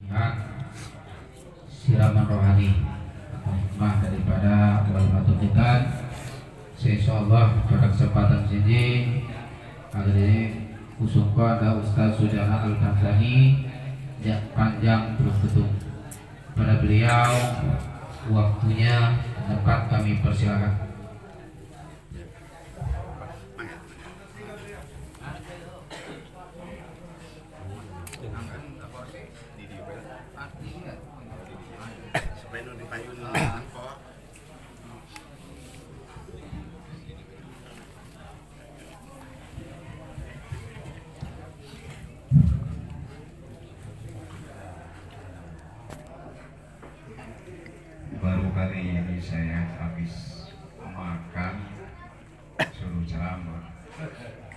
lihat siraman rohani atau hikmah daripada Wal Ikan. Insyaallah pada kesempatan ini kali ini usungkan ada Ustaz Sudana Al-Bahlani yang panjang terus betul. Pada beliau waktunya dapat kami persilakan. Baru kali ini saya habis makan suruh ceramah.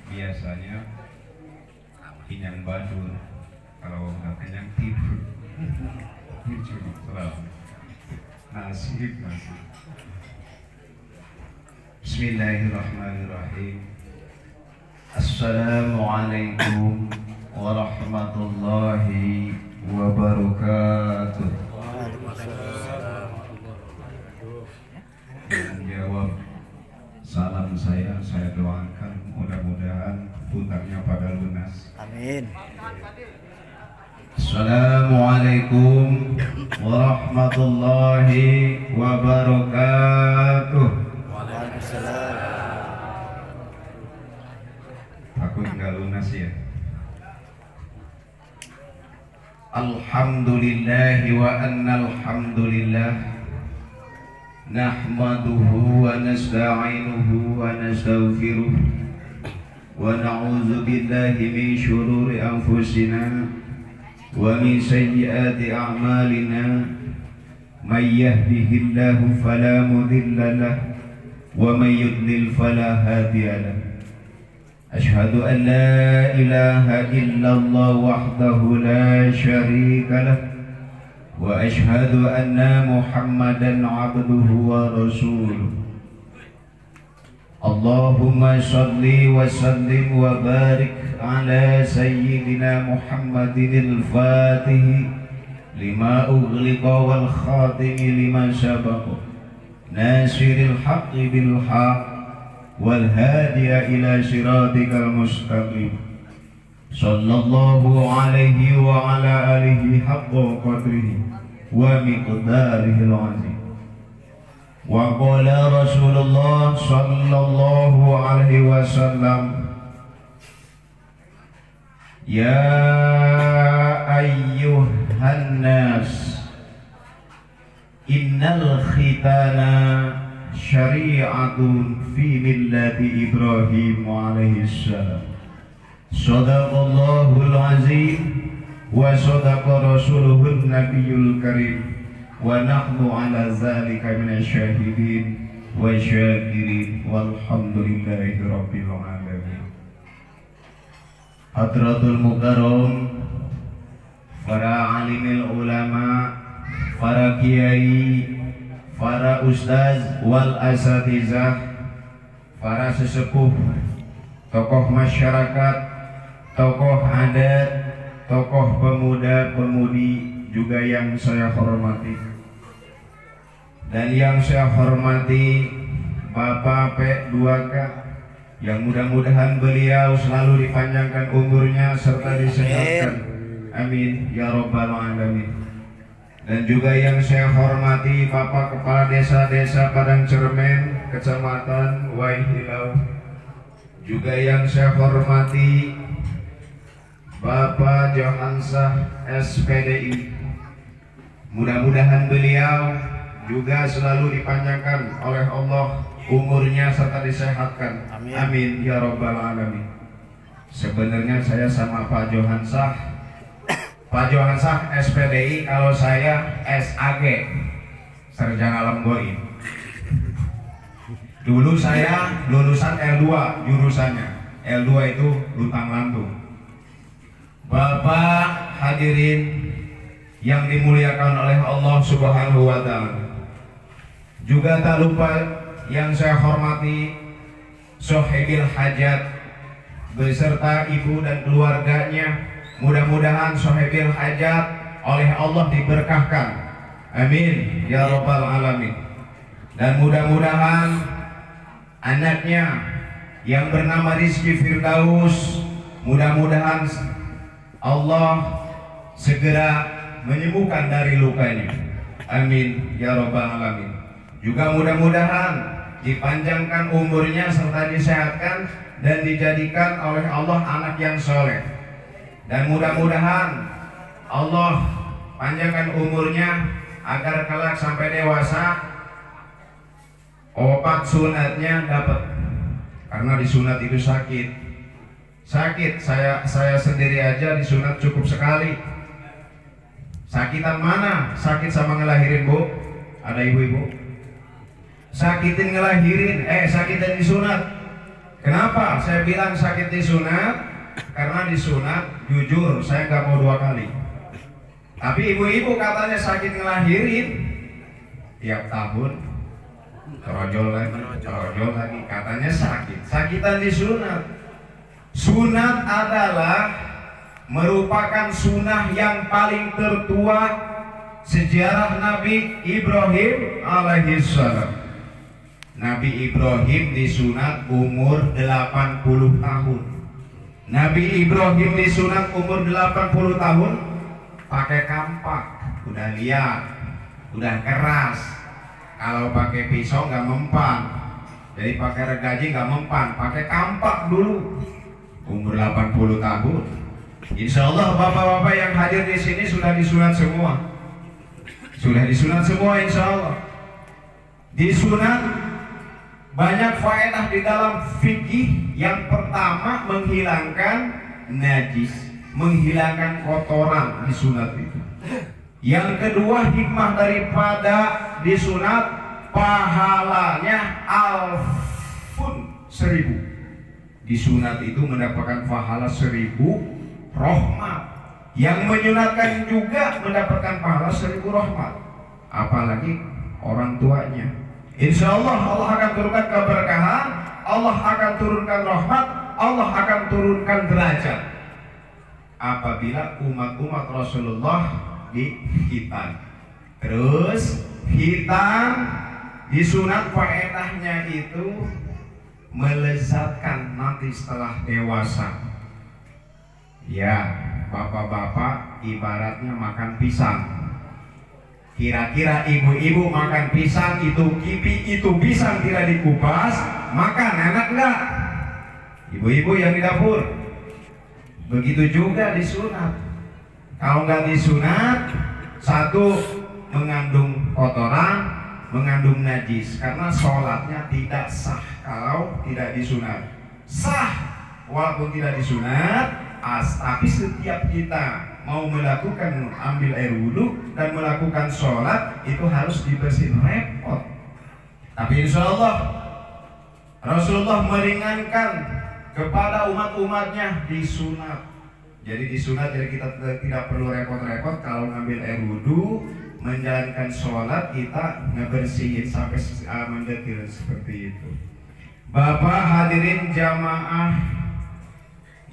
Biasanya kenyang badur, kalau nggak kenyang tidur. Tidur ceramah. Nasib. Bismillahirrahmanirrahim. Assalamualaikum warahmatullahi wabarakatuh. Menjawab salam saya doakan mudah-mudahan hutangnya pada lunas. Amin. Assalamualaikum warahmatullahi wabarakatuh. Waalaikumsalam. Takut nggak lunas ya. Alhamdulillahi wa annal hamdulillah nahmaduhu wa nasta'inuhu wa nastaghfiruh wa na'udzu billahi min syururi anfusina wa min sayyiati a'malina may yahdihillahu fala mudilla lahu wa may yudlil fala hadiya lahu. Asyhadu an la ilaha illallah wahdahu la syarika lahu wa ashhadu anna Muhammadan abduhu wa rasuluh. Allahumma salli wa sallim wa barik ala sayyidina Muhammadin al-Fatih lima ughliqa wal khatimi lima sabaqa nasiril haqqi bil haqq wal hadiya ila siratikal mustaqim. Sallallahu alaihi wa ala alihi haqqa qadrihi wa miqdarihi al-azim. Wa qala Rasulullah sallallahu alaihi wasallam, ya ayyuhan nas innal khitana syari'atun fi millati Ibrahim alaihi salam. Sadaqallahul azim wa sadaqa rasuluhun nabiyul karim wa nahnu ala zalika minasyahidin wa syakirin walhamdulillahi rabbil alamin. Hadratul mukarram, para alimil ulama, para kiai, para ustaz wal asatizah, para sesepuh, tokoh masyarakat, tokoh adat, tokoh pemuda-pemudi juga yang saya hormati. Dan yang saya hormati Bapak P2K, yang mudah-mudahan beliau selalu dipanjangkan umurnya serta disehatkan. Amin ya rabbal alamin. Dan juga yang saya hormati Bapak Kepala Desa-Desa Padang Cermen, Kecamatan Waihilau. Juga yang saya hormati Bapak Johansah SPDI. Mudah-mudahan beliau juga selalu dipanjangkan oleh Allah umurnya serta disehatkan. Amin. Amin ya rabbal alamin. Sebenarnya saya sama Pak Johansah SPDI, kalau saya SAG, Sarjana Alam Goib. Dulu saya lulusan L2 jurusannya. L2 itu luntang lantung. Bapak hadirin yang dimuliakan oleh Allah Subhanahu wa taala. Juga tak lupa yang saya hormati Sohibil Hajat beserta ibu dan keluarganya. Mudah-mudahan Sohibil Hajat oleh Allah diberkahkan. Amin ya rabbal alamin. Dan mudah-mudahan anaknya yang bernama Rizky Firdaus, mudah-mudahan Allah segera menyembuhkan dari lukanya. Amin ya rabbal alamin. Juga mudah-mudahan dipanjangkan umurnya serta disehatkan dan dijadikan oleh Allah anak yang soleh. Dan mudah-mudahan Allah panjangkan umurnya agar kelak sampai dewasa obat sunatnya dapat. Karena disunat itu sakit. Saya sendiri aja disunat cukup sekali. Sakitan mana? Sakit sama ngelahirin, Bu? Ada ibu-ibu? Sakitin ngelahirin, sakitin disunat. Kenapa saya bilang sakit disunat? Karena disunat, jujur saya nggak mau 2 kali. Tapi ibu-ibu katanya sakit ngelahirin tiap tahun, kerojol lagi, katanya sakit. Sakitan disunat. Sunat adalah merupakan sunnah yang paling tertua sejarah Nabi Ibrahim alaihissalam. Nabi Ibrahim disunat umur 80 tahun. Nabi Ibrahim disunat umur 80 tahun pakai kampak. Udah lihat, udah keras. Kalau pakai pisau nggak mempan, jadi pakai regaji nggak mempan, pakai kampak dulu. Umur 80 tahun. Insya Allah bapak-bapak yang hadir di sini sudah disunat semua. Sudah disunat semua insya Allah. Disunat banyak faedah di dalam fikih. Yang pertama menghilangkan najis, menghilangkan kotoran disunat itu. Yang kedua hikmah daripada disunat, pahalanya alfun 1000. Disunat itu mendapatkan pahala 1000 rahmat. Yang menyunatkan juga mendapatkan pahala 1000 rahmat. Apalagi orang tuanya. Insya Allah Allah akan turunkan keberkahan, Allah akan turunkan rahmat, Allah akan turunkan derajat apabila umat-umat Rasulullah dihitan. Terus hitan disunat faedahnya itu melezatkan nanti setelah dewasa. Ya, bapak-bapak ibaratnya makan pisang. Kira-kira ibu-ibu makan pisang itu pisang tidak dikupas, makan enak enggak? Ibu-ibu yang di dapur. Begitu juga disunat. Kalau nggak disunat, satu mengandung kotoran, mengandung najis, karena sholatnya tidak sah kalau tidak disunat. Sah walaupun tidak disunat, tapi setiap kita mau melakukan ambil air wudhu dan melakukan sholat itu harus dibersihin, repot. Tapi insya Allah Rasulullah meringankan kepada umat-umatnya disunat. Jadi disunat, jadi kita tidak perlu repot-repot kalau ngambil air wudhu, menjalankan sholat kita ngebersihin sampai mendetil seperti itu. Bapak hadirin jamaah,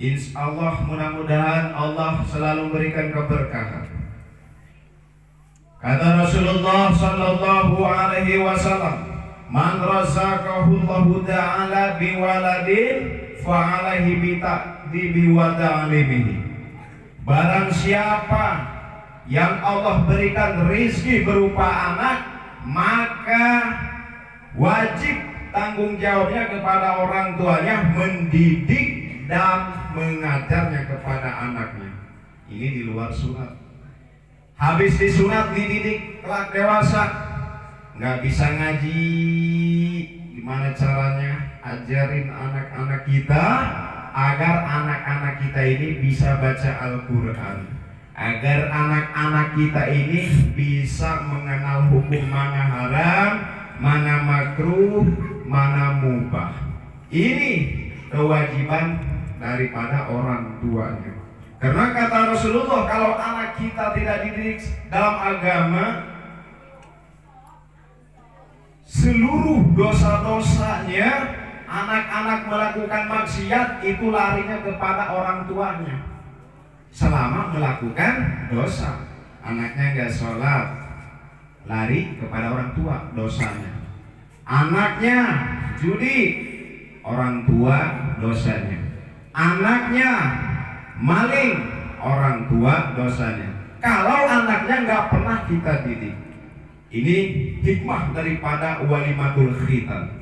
insya Allah mudah-mudahan Allah selalu berikan keberkahan. Kata Rasulullah sallallahu alaihi wasallam, man razaqahu Allahu ta'ala biwaladin fa alaihi biwada'alimihi. Barang siapa yang Allah berikan rizki berupa anak, maka wajib tanggung jawabnya kepada orang tuanya mendidik dan mengajarnya kepada anaknya. Ini di luar sunat. Habis disunat dididik kelak dewasa, nggak bisa ngaji, gimana caranya ajarin anak-anak kita agar anak-anak kita ini bisa baca Al-Quran, agar anak-anak kita ini bisa mengenal hukum mana haram, mana makruh, mana mubah. Ini kewajiban daripada orang tuanya. Karena kata Rasulullah, kalau anak kita tidak dididik dalam agama, seluruh dosa-dosanya, anak-anak melakukan maksiat itu larinya kepada orang tuanya selama melakukan dosa. anaknya nggak sholat, lari kepada orang tua, dosanya. Anaknya judi, orang tua, dosanya. Anaknya maling, orang tua, dosanya. Kalau anaknya nggak pernah kita didik, ini hikmah daripada walimatul khitan.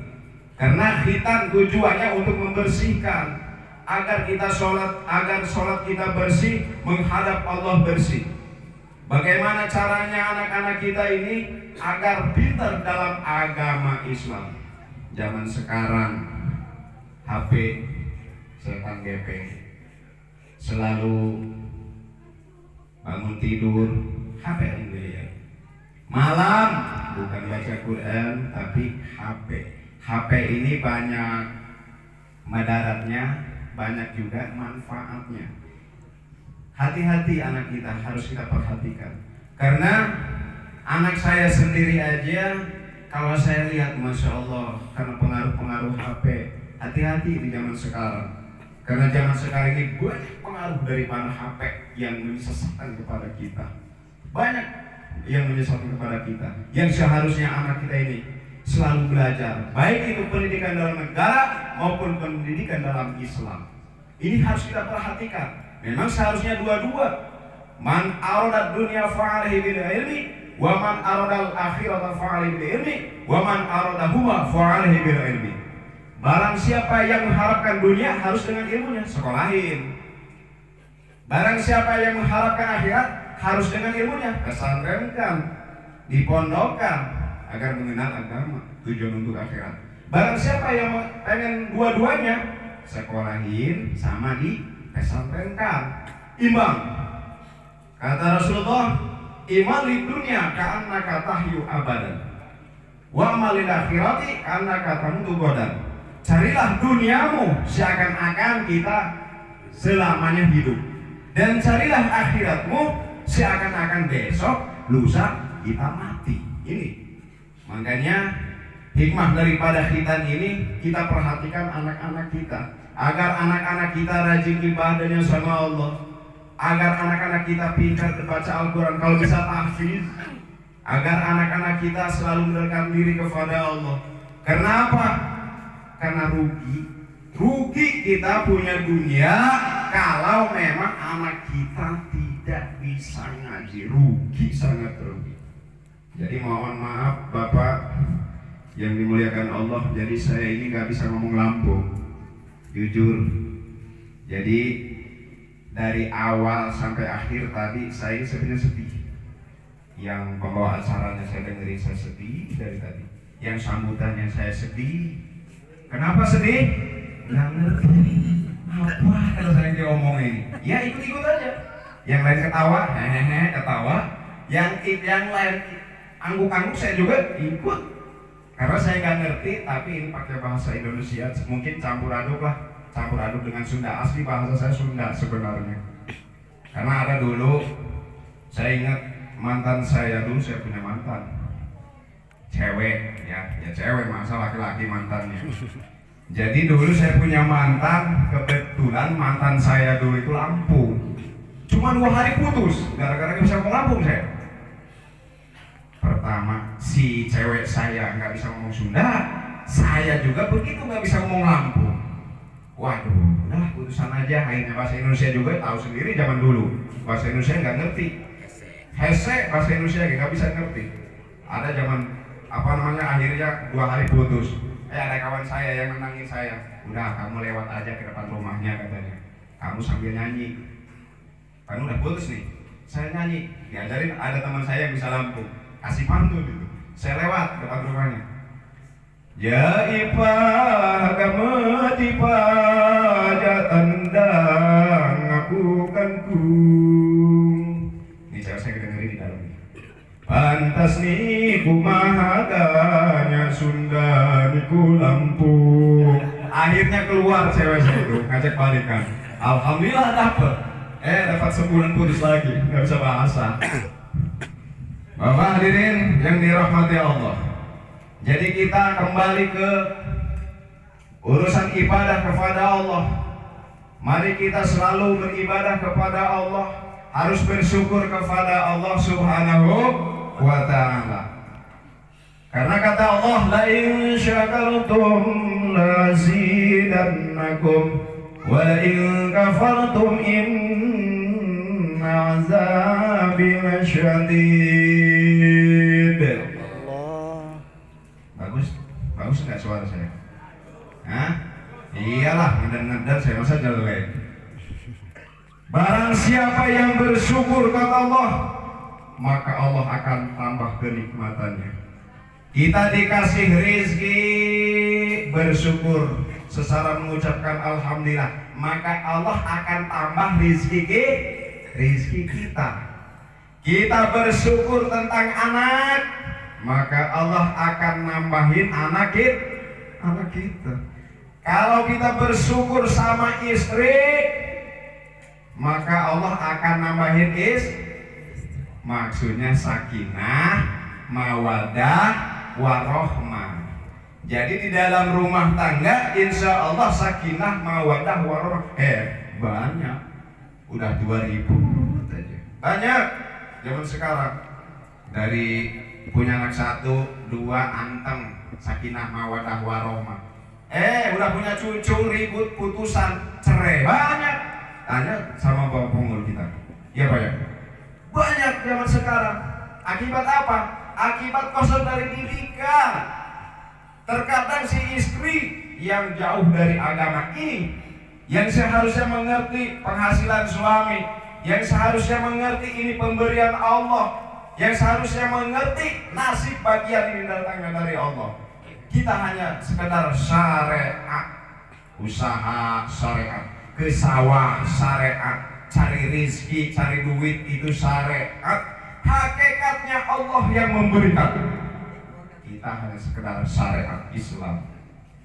Karena khitan tujuannya untuk membersihkan, agar kita sholat, agar sholat kita bersih, menghadap Allah bersih. Bagaimana caranya anak-anak kita ini agar pintar dalam agama Islam? Zaman sekarang HP setan gepeng, selalu bangun tidur HP ya. Malam bukan baca Quran tapi HP ini banyak madaratnya, banyak juga manfaatnya. Hati-hati anak kita, harus kita perhatikan. Karena anak saya sendiri aja, kalau saya lihat Masya Allah, karena pengaruh-pengaruh HP, hati-hati di zaman sekarang. Karena zaman sekarang ini banyak pengaruh daripada HP yang menyesatkan kepada kita. Banyak yang menyesatkan kepada kita. Yang seharusnya anak kita ini selalu belajar, baik itu pendidikan dalam negara maupun pendidikan dalam Islam. Ini harus kita perhatikan. Memang seharusnya dua-dua. Man aradad dunya fa'alaihi bil ilmi, wa man aradal akhirata fa'alaihi bil ilmi, wa man aradahuma fa'alaihi bil ilmi. Barang siapa yang mengharapkan dunia harus dengan ilmunya, sekolahin. Barang siapa yang mengharapkan akhirat harus dengan ilmunya, pesantrenkan, dipondokkan agar mengenal agama, tujuan untuk akhirat. Barang siapa yang pengen dua-duanya, sekolahin sama di pesantrenkan. Imbang. Kata Rasulullah, iman di dunia ka'annaka tahyu abadan, wa amalil akhirati ka'annaka tamutu godan. Carilah duniamu seakan-akan kita selamanya hidup, dan carilah akhiratmu seakan-akan besok lusa kita mati. Ini makanya hikmah daripada khitan ini, kita perhatikan anak-anak kita, agar anak-anak kita rajin ibadahnya sama Allah, agar anak-anak kita pintar baca Al-Quran, kalau bisa tahfiz, agar anak-anak kita selalu mendekatkan diri kepada Allah. Karena apa? Karena rugi kita punya dunia kalau memang anak kita tidak bisa ngaji, rugi, sangat rugi. Jadi mohon maaf Bapak yang dimuliakan Allah, jadi saya ini gak bisa ngomong Lampung, jujur. Jadi dari awal sampai akhir tadi saya sebenarnya sedih. Yang pembawa acaranya saya dengerin, saya sedih dari tadi. Yang sambutannya saya sedih. Kenapa sedih? Gak ngerti apa kalau saya diomongin. Ya ikut-ikut aja. Yang lain ketawa, hehehe ketawa. Yang lain angguk-angguk saya juga ikut. Karena saya nggak ngerti, tapi ini pakai bahasa Indonesia, mungkin campur aduk lah, campur aduk dengan Sunda. Asli bahasa saya Sunda sebenarnya. Karena ada dulu, saya ingat mantan saya dulu, saya punya mantan cewek, ya cewek, masa laki-laki mantannya. Jadi dulu saya punya mantan, kebetulan mantan saya dulu itu Lampung. Cuma 2 hari putus, gara-gara nggak bisa ngomong Lampung saya. Pertama, si cewek saya nggak bisa ngomong Sunda, saya juga begitu nggak bisa ngomong Lampung. Waduh, udah putusan aja. Akhirnya bahasa Indonesia juga tahu sendiri zaman dulu. Bahasa Indonesia nggak ngerti. Hese bahasa Indonesia nggak bisa ngerti. Ada zaman akhirnya 2 hari putus. Ada kawan saya yang menangin saya. Udah, kamu lewat aja ke depan rumahnya katanya. Kamu sambil nyanyi. Kan udah putus nih. Saya nyanyi. Diajarin ada teman saya yang bisa Lampung. Kasih pantun gitu. Saya lewat depan rumahnya. Ya ipah gametipa jatandang ngakukanku. Ini cewek saya kedengerin di dalam. Pantas nih kumahaganya Sunda niku Lampung. Akhirnya keluar cewek saya itu ngajak balikan. Alhamdulillah dapet. Dapat sebulan putus lagi, nggak bisa bahasa. Bapak hadirin yang dirahmati Allah. Jadi kita kembali ke urusan ibadah kepada Allah. Mari kita selalu beribadah kepada Allah harus bersyukur kepada Allah Subhanahu wa ta'ala. Karena kata Allah, la in syakartum lazidannakum wa la in kafartum inna azabi lasyadid. Allah. Bagus nggak suara saya? Hah? Iyalah, ngeden-ngeden saya masa jelek. Barang siapa yang bersyukur kata Allah, maka Allah akan tambah kenikmatannya. Kita dikasih rezeki, bersyukur secara mengucapkan alhamdulillah, maka Allah akan tambah rezeki kita. Kita bersyukur tentang anak, maka Allah akan nambahin anak kita. Kalau kita bersyukur sama istri, maka Allah akan nambahin maksudnya sakinah, mawadah, warohmah. Jadi di dalam rumah tangga insya Allah sakinah, mawadah, warohmah banyak. Udah 2000 aja. Banyak zaman sekarang. Dari punya anak 1, 2 anteng, sakinah, mawadah, warohmah. Udah punya cucu, ribut, putusan, cerai. Banyak. Tanya sama bapak pengul kita. Iya Pak ya? Banyak zaman sekarang. Akibat apa? Akibat kosong dari didikan. Terkadang si istri yang jauh dari agama ini, yang seharusnya mengerti penghasilan suami, yang seharusnya mengerti ini pemberian Allah, yang seharusnya mengerti nasib bagian ini datangnya dari Allah. Kita hanya sekedar syariat, usaha syariat, ke sawah syariat, cari rizki, cari duit itu syariat. Hakikatnya Allah yang memberikan. Kita hanya sekedar syariat Islam.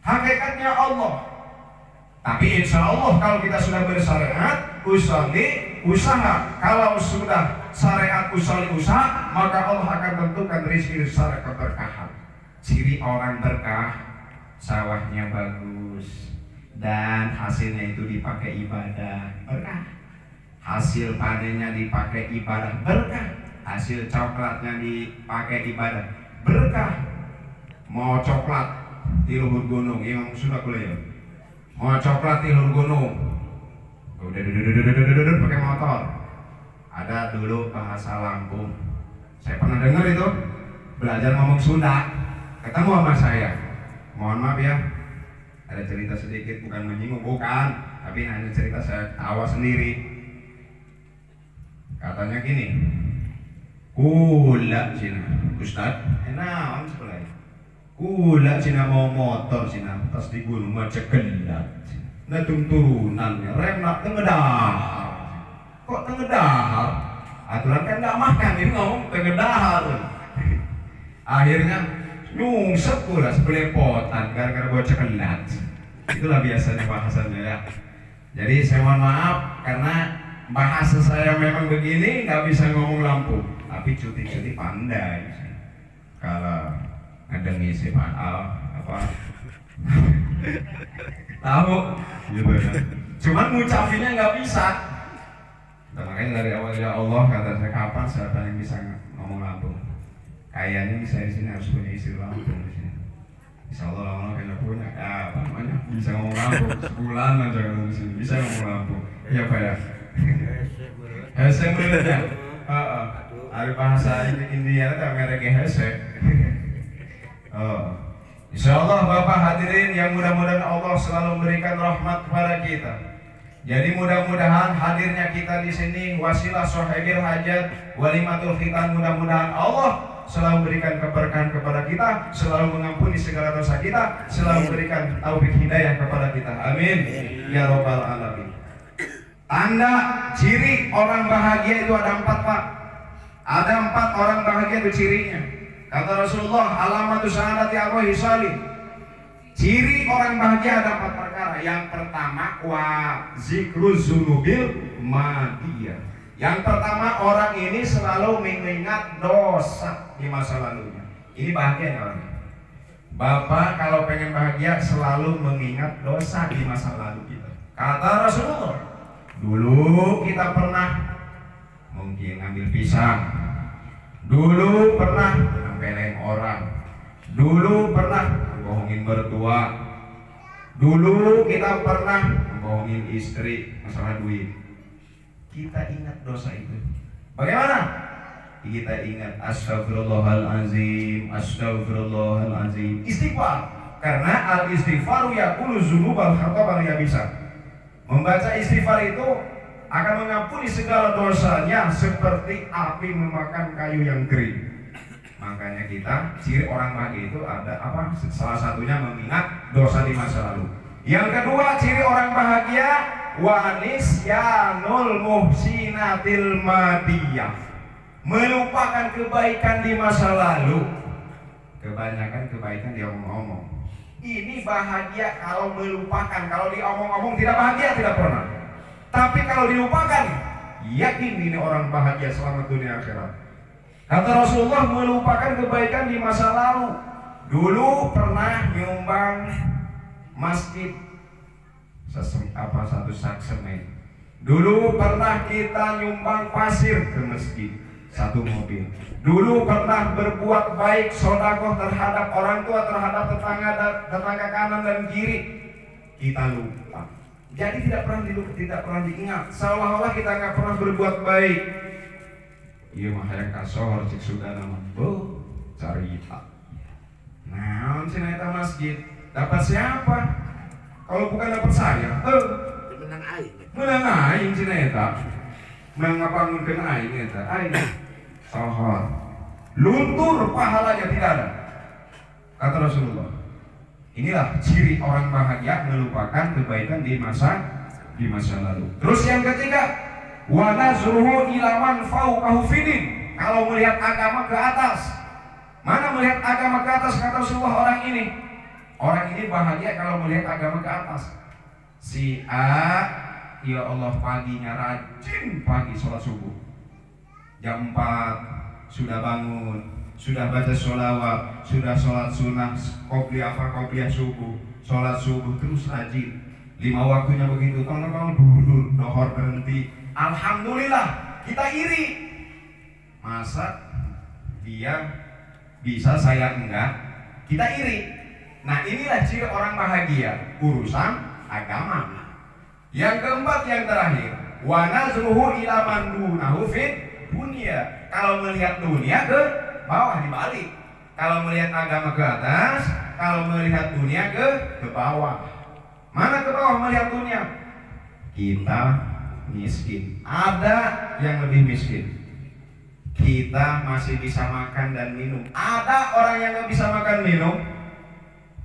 Hakikatnya Allah. Tapi insya Allah kalau kita sudah bersyariat, usaha. Kalau sudah syariat usaha, maka Allah akan tentukan rizki syariat keberkahan. Ciri orang berkah, sawahnya bagus dan hasilnya itu dipakai ibadah, berkah. Hasil panennya dipakai ibadah, berkah. Hasil coklatnya dipakai ibadah, berkah. Mau coklat di luhur gunung, Imam sudah kuliah. Mau coklat di luhur gunung, udah pakai motor. Ada dulu bahasa Lampung, saya pernah dengar itu, belajar ngomong Sunda. Ketemu sama saya, mohon maaf ya, ada cerita sedikit, bukan menyinggung, bukan, tapi hanya cerita saya tawa sendiri. Katanya gini, kula cina, Ustad, enak sebelah. Kula cina mau motor cina, tas di gunung macam gelat. Nah turunannya, rem nak tengedahar. Kok tengedahar? Aturan kan nggak makan, ini ngomong tengedahar. Akhirnya nyungsep pula sebelepotan gara-gara bocah kelat. Itulah biasanya bahasanya ya. Jadi saya mohon maaf karena bahasa saya memang begini, nggak bisa ngomong Lampung. Tapi cuti-cuti pandai. Kalau ngedengi si Pak Al apa tahu gitu ya. Cuman ngucapinnya nggak bisa. Dan makanya dari awal ya Allah kata saya, kapan siapa yang bisa ngomong Lampung? Kayaknya saya di sini harus punya istri Lampung di sini. Insya Allah lama-lama kayaknya punya. Apa namanya? Bisa ngomong Lampung sebulan aja kalau di sini bisa ngomong Lampung. Iya Pak ya. Hese mulutnya. Ada bahasa India itu mereka hese. Insya Allah Bapak hadirin yang mudah-mudahan Allah selalu memberikan rahmat kepada kita. Jadi mudah-mudahan hadirnya kita di sini wasilah sohibil hajat walimatul khitan, mudah-mudahan Allah selalu memberikan keberkahan kepada kita, selalu mengampuni segala dosa kita, selalu memberikan taufik hidayah kepada kita. Amin ya robbal alamin. Tanda ciri orang bahagia itu ada 4 Pak. Ada 4 orang bahagia itu cirinya. Kata Rasulullah, alamatu sa'adati arwahi salih. Ciri orang bahagia ada 4 perkara. Yang pertama, wa zikru zunubil madiyah. Yang pertama, orang ini selalu mengingat dosa di masa lalunya. Ini bahagia orang. Bapak kalau pengen bahagia selalu mengingat dosa di masa lalu kita. Kata Rasulullah, dulu kita pernah mungkin ngambil pisang. Dulu pernah nempelin orang. Dulu pernah bohongin mertua. Dulu kita pernah bohongin istri masalah duit. Kita ingat dosa itu. Bagaimana? Kita ingat astagfirullahalazim, astagfirullahalazim. Istighfar. Karena al-istighfaru yaqulu dzunubal khatabal yabisa. Membaca istighfar itu akan mengampuni segala dosanya seperti api memakan kayu yang kering. Makanya kita ciri orang bahagia itu ada apa? Salah satunya mengingat dosa di masa lalu. Yang kedua ciri orang bahagia wanis yanul muhsinatil madiyah. Melupakan kebaikan di masa lalu. Kebanyakan kebaikan dia omong-omong. Ini bahagia kalau melupakan. Kalau diomong-omong tidak bahagia, tidak pernah. Tapi kalau dilupakan, yakin ini orang bahagia selamat dunia akhirat. Kata Rasulullah, melupakan kebaikan di masa lalu. Dulu pernah nyumbang masjid satu sak semen. Dulu pernah kita nyumbang pasir ke masjid, satu mobil. Dulu pernah berbuat baik sedekah terhadap orang tua, terhadap tetangga kanan dan kiri. Kita lupa. Jadi tidak pernah diingat. Seolah-olah kita nggak pernah berbuat baik. Iya mah hayang kasor cik sudah nama. Carita. Nah, cina eta masjid dapat siapa? Kalau bukan dapat saya, menang aing. menang aing cina eta. Mengapangunkeun aing eta. Aing sohor. Luntur pahalanya tidak ada. Kata Rasulullah. Inilah ciri orang bahagia, melupakan kebaikan di masa lalu. Terus yang ketiga, wa nazruhu ila man fawqahu fidin. Kalau melihat agama ke atas. Mana melihat agama ke atas? Kata Rasulullah, orang ini. Orang ini bahagia kalau melihat agama ke atas. Si A, ya Allah paginya rajin pagi sholat subuh. Jam 4 sudah bangun, sudah baca sholawat, sudah sholat sunnah, qobliyah subuh, sholat subuh terus rajin. 5 waktunya begitu, tolong dulu, dohor berhenti. Alhamdulillah, kita iri. Masa dia bisa, saya enggak? Kita iri. Nah inilah ciri orang bahagia, urusan agama. Yang keempat, yang terakhir, wa nazruhu ila man dunahu fit dunia. Kalau melihat dunia ke bawah, dibalik. Kalau melihat agama ke atas, kalau melihat dunia ke bawah. Mana ke bawah melihat dunia? Kita miskin. Ada yang lebih miskin. Kita masih bisa makan dan minum. Ada orang yang nggak bisa makan minum.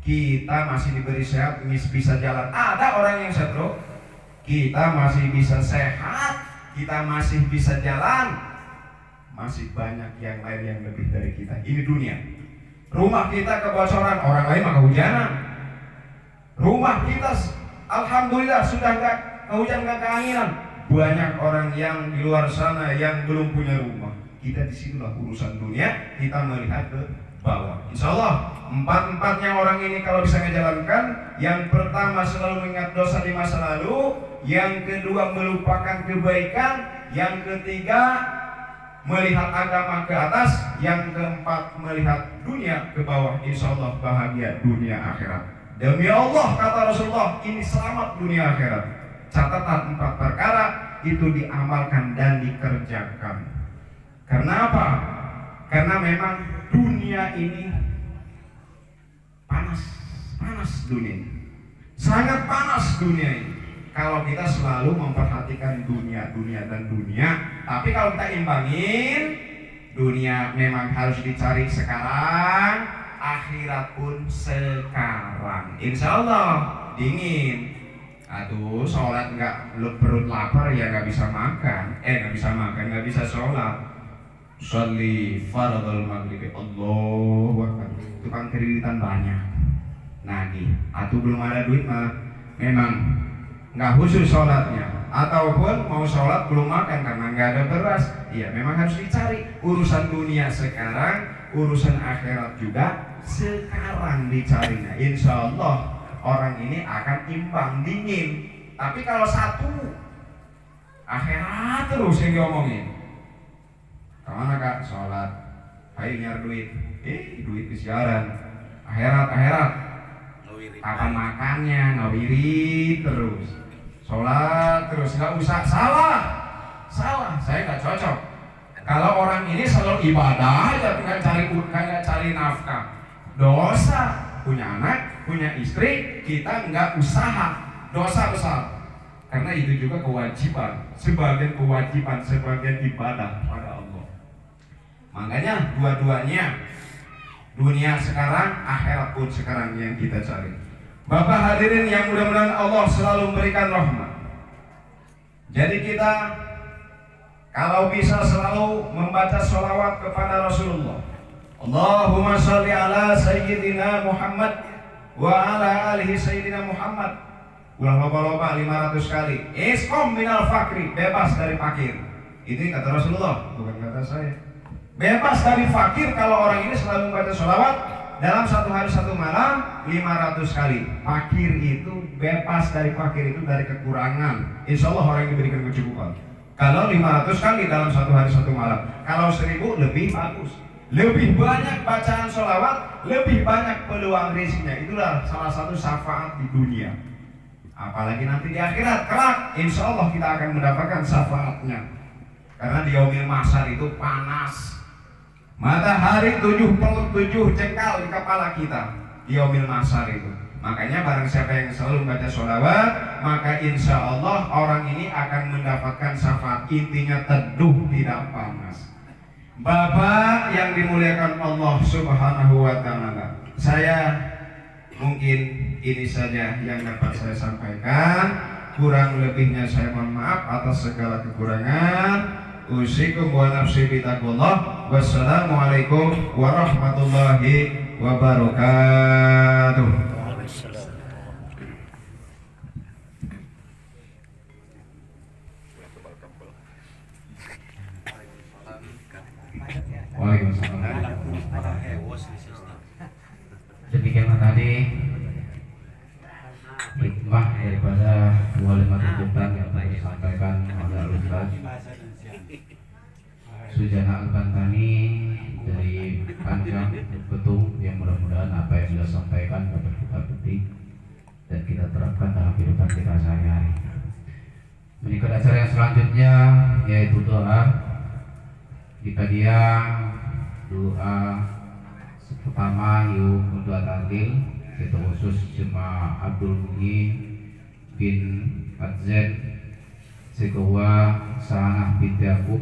Kita masih diberi sehat, bisa jalan. Ada orang yang stroke. Kita masih bisa sehat. Kita masih bisa jalan. Masih banyak yang lain yang lebih dari kita. Ini dunia. Rumah kita kebocoran, orang lain mah kehujanan. Rumah kita alhamdulillah sudah nggak kehujan, nggak keanginan. Banyak orang yang di luar sana yang belum punya rumah. Kita di sinilah urusan dunia. Kita melihat ke bawah. Insya Allah empat-empatnya orang ini kalau bisa menjalankan. Yang pertama selalu mengingat dosa di masa lalu. Yang kedua melupakan kebaikan. Yang ketiga melihat agama ke atas. Yang keempat melihat dunia ke bawah. Insya Allah bahagia dunia akhirat. Demi Allah kata Rasulullah, ini selamat dunia akhirat. Catatan 4 perkara itu diamalkan dan dikerjakan. Karena apa? Karena memang dunia ini panas dunia. Sangat panas dunia ini. Kalau kita selalu memperhatikan dunia, tapi kalau kita imbangin, dunia memang harus dicari sekarang, akhirat pun sekarang. Insya Allah dingin. Aduh, sholat nggak perut lapar ya nggak bisa makan, nggak bisa sholat. Sholli fardhul maghrib, Allahu Akbar. Tukang kreditan banyak. Nagih. Atuh belum ada duit mah memang nggak khusus sholatnya, ataupun mau sholat belum makan karena nggak ada beras. Iya, memang harus dicari. Urusan dunia sekarang, urusan akhirat juga sekarang dicari. Nah, insya Allah orang ini akan imbang dingin. Tapi kalau satu akhirat terus yang diomongin, Kemana kak? Sholat. Ayo nyari duit. Duit kesiaran. Akhirat. Ngawirit. Kapan makannya? Ngawirit terus. Sholat terus. Nggak usah. Salah. Saya nggak cocok. Kalau orang ini selalu ibadah aja, nggak cari nafkah. Dosa. Punya anak, punya istri, kita nggak usaha. Dosa besar. Karena itu juga kewajiban, sebagian ibadah pada Allah. Makanya dua-duanya, dunia sekarang, akhirat pun sekarang yang kita cari. Bapak hadirin yang mudah-mudahan Allah selalu memberikan rahmat. Jadi kita kalau bisa selalu membaca sholawat kepada Rasulullah. Allahumma sholli ala Sayyidina Muhammad wa ala alihi Sayyidina Muhammad. Ulang loba-loba 500 kali. Isqom minal fakri, bebas dari fakir. Ini kata Rasulullah, bukan kata saya. Bebas dari fakir kalau orang ini selalu membaca sholawat dalam satu hari satu malam 500 kali. Fakir itu bebas dari fakir itu dari kekurangan. Insya Allah orang yang diberikan kecukupan. Kalau 500 kali dalam satu hari satu malam. Kalau 1000 lebih bagus. Lebih banyak bacaan sholawat, lebih banyak peluang rezekinya. Itulah salah satu syafaat di dunia. Apalagi nanti di akhirat kelak, insya Allah kita akan mendapatkan syafaatnya. Karena di yaumil mahsyar itu panas. Matahari 7 jengkal di kepala kita di yaumil mahsyar itu. Makanya barang siapa yang selalu membaca sholawat, maka insya Allah orang ini akan mendapatkan syafaat. Intinya teduh, tidak panas. Bapak yang dimuliakan Allah Subhanahu wa Ta'ala, saya mungkin ini saja yang dapat saya sampaikan. Kurang lebihnya saya mohon maaf atas segala kekurangan. Usikum wa nafsi bitaqullah. Wassalamualaikum warahmatullahi wabarakatuh. Waalaikumsalam. Demikianlah tadi hikmah daripada walimat tutupan yang telah disampaikan oleh Ustaz Sujana Al-Bantani dari Panjang Betung, yang mudah-mudahan apa yang beliau sampaikan dapat kita petik dan kita terapkan dalam kehidupan kita sehari-hari. Menikah acara yang selanjutnya yaitu doa. Jika dia doa pertama yuk doa tahlil, itu khusus jemaah Abdul Muhi bin Adzed, Sekowa Sanah bin Yakub,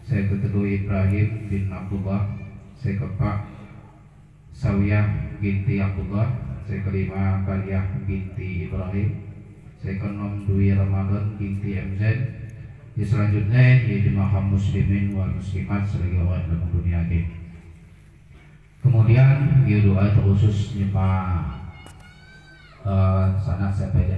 saya kedua Ibrahim bin Abdullah, saya keempat Sawiyah binti Abdullah, saya kelima Kaliyah binti Ibrahim, saya keenam Dwi Ramadan binti MZ. Di selanjutnya yaitu maham muslimin wal muslimat selagi orang dalam dunia ini. Kemudian doa khusus jemaah sanak sepeda